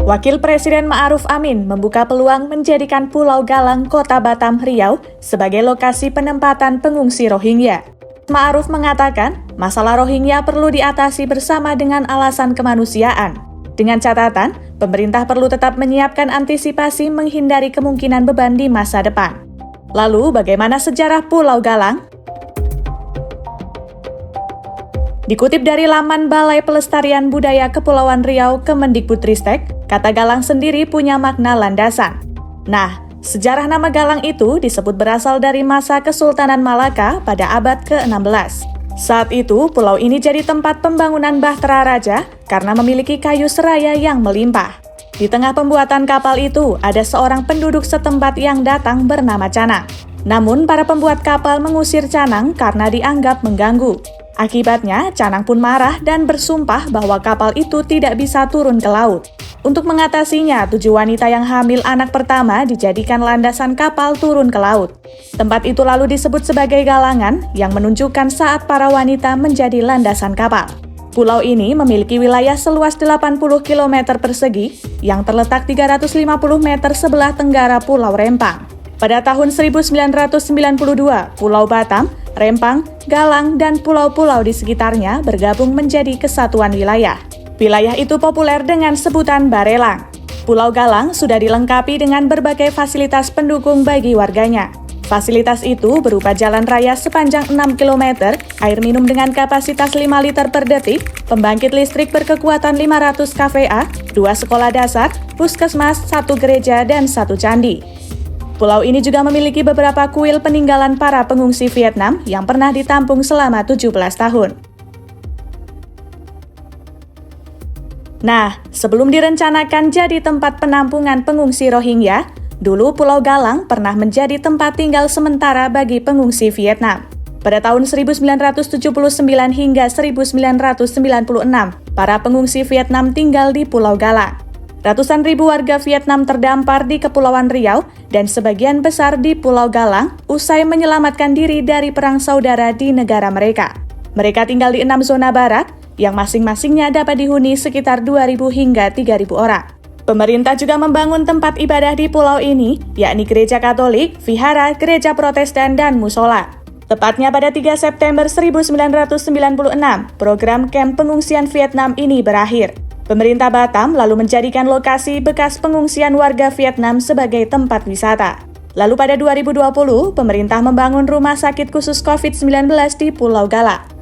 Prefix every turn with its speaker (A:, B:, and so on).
A: Wakil Presiden Ma'ruf Amin membuka peluang menjadikan Pulau Galang, Kota Batam, Riau sebagai lokasi penempatan pengungsi Rohingya. Ma'ruf mengatakan, masalah Rohingya perlu diatasi bersama dengan alasan kemanusiaan. Dengan catatan, pemerintah perlu tetap menyiapkan antisipasi menghindari kemungkinan beban di masa depan. Lalu, bagaimana sejarah Pulau Galang? Dikutip dari laman Balai Pelestarian Budaya Kepulauan Riau Kemendikbudristek, kata Galang sendiri punya makna landasan. Nah, sejarah nama Galang itu disebut berasal dari masa Kesultanan Malaka pada abad ke-16. Saat itu, pulau ini jadi tempat pembangunan Bahtera Raja karena memiliki kayu seraya yang melimpah. Di tengah pembuatan kapal itu, ada seorang penduduk setempat yang datang bernama Canang. Namun, para pembuat kapal mengusir Canang karena dianggap mengganggu. Akibatnya, Canang pun marah dan bersumpah bahwa kapal itu tidak bisa turun ke laut. Untuk mengatasinya, 7 wanita yang hamil anak pertama dijadikan landasan kapal turun ke laut. Tempat itu lalu disebut sebagai Galangan, yang menunjukkan saat para wanita menjadi landasan kapal. Pulau ini memiliki wilayah seluas 80 km persegi, yang terletak 350 meter sebelah tenggara Pulau Rempang. Pada tahun 1992, Pulau Batam, Rempang, Galang, dan pulau-pulau di sekitarnya bergabung menjadi kesatuan wilayah. Wilayah itu populer dengan sebutan Barelang. Pulau Galang sudah dilengkapi dengan berbagai fasilitas pendukung bagi warganya. Fasilitas itu berupa jalan raya sepanjang 6 km, air minum dengan kapasitas 5 liter per detik, pembangkit listrik berkekuatan 500 kVA, 2 sekolah dasar, puskesmas, 1 gereja, dan 1 candi. Pulau ini juga memiliki beberapa kuil peninggalan para pengungsi Vietnam yang pernah ditampung selama 17 tahun. Nah, sebelum direncanakan jadi tempat penampungan pengungsi Rohingya, dulu Pulau Galang pernah menjadi tempat tinggal sementara bagi pengungsi Vietnam. Pada tahun 1979 hingga 1996, para pengungsi Vietnam tinggal di Pulau Galang. Ratusan ribu warga Vietnam terdampar di Kepulauan Riau dan sebagian besar di Pulau Galang usai menyelamatkan diri dari perang saudara di negara mereka. Mereka tinggal di 6 zona barak yang masing-masingnya dapat dihuni sekitar 2.000 hingga 3.000 orang. Pemerintah juga membangun tempat ibadah di pulau ini, yakni Gereja Katolik, Vihara, Gereja Protestan, dan Musola. Tepatnya pada 3 September 1996, program kamp pengungsian Vietnam ini berakhir. Pemerintah Batam lalu menjadikan lokasi bekas pengungsian warga Vietnam sebagai tempat wisata. Lalu pada 2020, pemerintah membangun rumah sakit khusus COVID-19 di Pulau Galang.